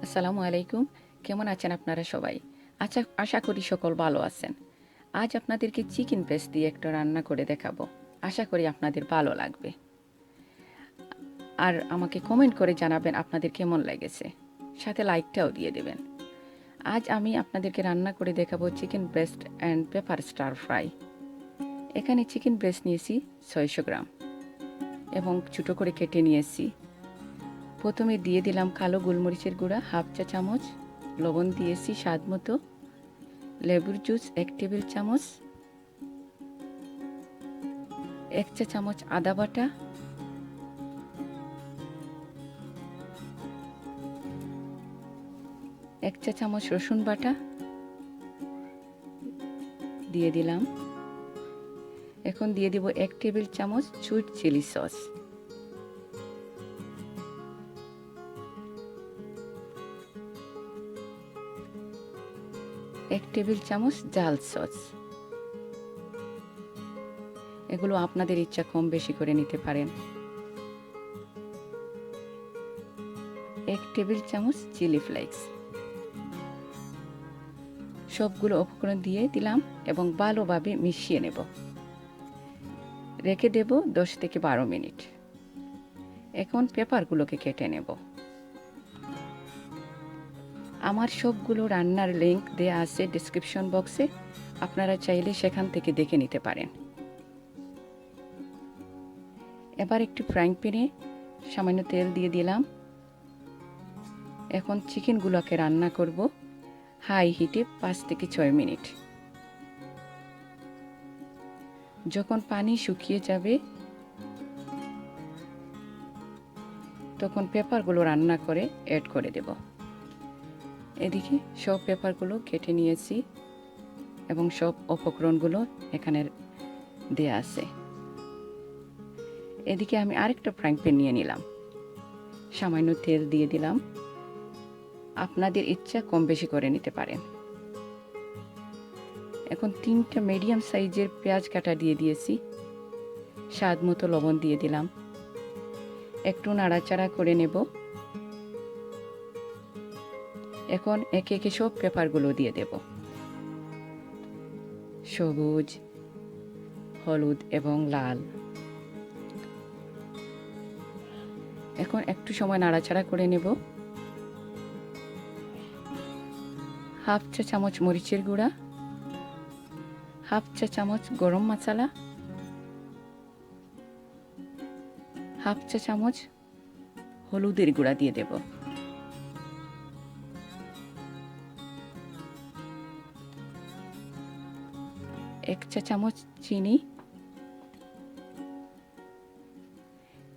আসসালামু আলাইকুম। কেমন আছেন আপনারা সবাই? আশা করি সকল ভালো আছেন। আজ আপনাদেরকে চিকেন ব্রেস্ট দিয়ে একটা রান্না করে দেখাবো। আশা করি আপনাদের ভালো লাগবে। আর আমাকে কমেন্ট করে জানাবেন আপনাদের কেমন লেগেছে। সাথে লাইকটাও দিয়ে দেবেন। আজ আমি আপনাদেরকে রান্না করে দেখাবো chicken breast and paper star fry. এখানে চিকেন ব্রেস্ট নিয়েছি 600 গ্রাম এবং ছোটো করে কেটে নিয়েছি। প্রথমে দিয়ে দিলাম কালো গোলমরিচের গুঁড়া হাফ চা চামচ, লবণ দিয়েছি স্বাদ মতো, লেবুর জুস 1 টেবিল চামচ, 1 চা চামচ আদা বাটা, 1 চা চামচ রসুন বাটা দিয়ে দিলাম। এখন দিয়ে দিব 1 টেবিল চামচ সুইট চিলি সস, 1 টেবিল চামচ জাল সস। এগুলো আপনাদের ইচ্ছা কম বেশি করে নিতে পারেন। 1 টেবিল চামচ চিলি ফ্লেক্স। সবগুলো উপকরণ দিয়ে দিলাম এবং ভালোভাবে মিশিয়ে নেব। রেখে দেব 10 থেকে 12 মিনিট। এখন পেপারগুলোকে কেটে নেব। আমার সবগুলো রান্নার লিংক দেয়া আছে ডেসক্রিপশন বক্সে, আপনারা চাইলে সেখান থেকে দেখে নিতে পারেন। এবার একটু ফ্রাইং প্যানে সামান্য তেল দিয়ে দিলাম। এখন চিকেনগুলোকে রান্না করব হাই হিটে 5 থেকে 6 মিনিট। যখন পানি শুকিয়ে যাবে তখন পেপারগুলো রান্না করে অ্যাড করে দেব। এদিকে সব পেপারগুলো কেটে নিয়েছি এবং সব উপকরণগুলো এখানে দেয়া আছে। এদিকে আমি আরেকটা ফ্রাইং প্যান নিয়ে নিলাম, সামান্য তেল দিয়ে দিলাম। আপনাদের ইচ্ছা কম বেশি করে নিতে পারেন। এখন 3টা মিডিয়াম সাইজের পেঁয়াজ কাটা দিয়ে দিয়েছি, স্বাদ মতো লবণ দিয়ে দিলাম। একটু নাড়াচাড়া করে নেব। এখন একে একে সব পেপারগুলো দিয়ে দেব, সবুজ, হলুদ এবং লাল। এখন একটু সময় নাড়াচাড়া করে নেব। হাফ চা চামচ মরিচের গুঁড়া, হাফ চা চামচ গরম মশলা, হাফ চা চামচ হলুদের গুঁড়া দিয়ে দেব। এক চা চামচ চিনি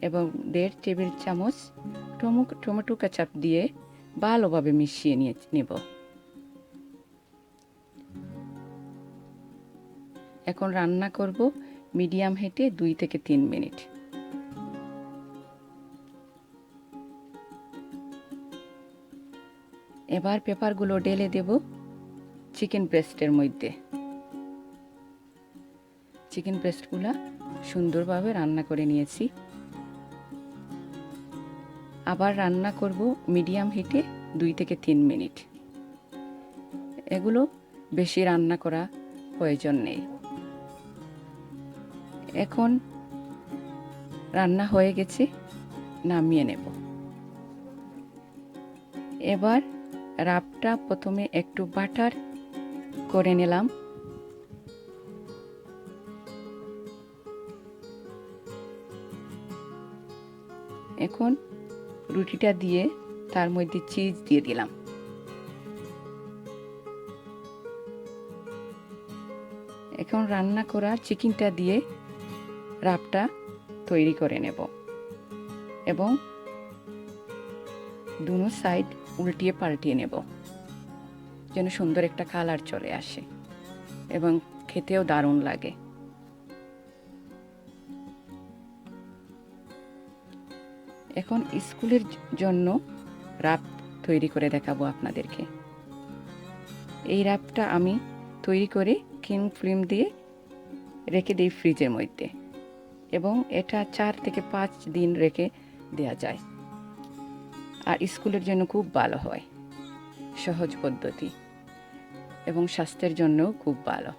এবং 1.5 টেবিল চামচ টমেটো কেচাপ দিয়ে ভালোভাবে মিশিয়ে নেব। এখন রান্না করব মিডিয়াম হিটে 2 থেকে 3 মিনিট। এবার পেপারগুলো ঢেলে দেব চিকেন ব্রেস্টের মধ্যে। চিকেন ব্রেস্টগুলো সুন্দরভাবে রান্না করে নিয়েছি। আবার রান্না করব মিডিয়াম হিটে 2 থেকে 3 মিনিট। এগুলো বেশি রান্না করা প্রয়োজন নেই। এখন রান্না হয়ে গেছে, নামিয়ে নেব। এবার রাবটা প্রথমে একটু বাটার করে নিলাম। এখন রুটিটা দিয়ে তার মধ্যে চিজ দিয়ে দিলাম। এখন রান্না করা চিকেনটা দিয়ে রাবটা তৈরি করে নেব এবং দুনো সাইড উল্টিয়ে পাল্টিয়ে নেব যেন সুন্দর একটা কালার চলে আসে এবং খেতেও দারুণ লাগে। এখন স্কুলের জন্য রাব তৈরি করে দেখাবো আপনাদেরকে। এই রাবটা আমি তৈরি করে কিং ফিল্ম দিয়ে রেখে দিই ফ্রিজের মধ্যে এবং এটা 4 থেকে 5 দিন রেখে দেওয়া যায় আর স্কুলের জন্য খুব ভালো হয়। সহজ পদ্ধতি এবং স্বাস্থ্যের জন্যও খুব ভালো।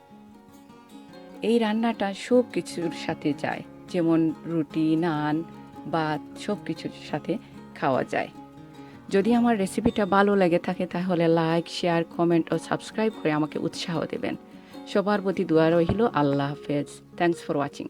এই রান্নাটা সব কিছুর সাথে যায়, যেমন রুটি, নান, ভাত সব কিছুর সাথে খাওয়া যায়। যদি আমার রেসিপিটা ভালো লেগে থাকে তাহলে লাইক, শেয়ার, কমেন্ট ও সাবস্ক্রাইব করে আমাকে উৎসাহ দেবেন। সবার প্রতি দোয়া রইল। আল্লাহ হাফেজ। Thanks for watching.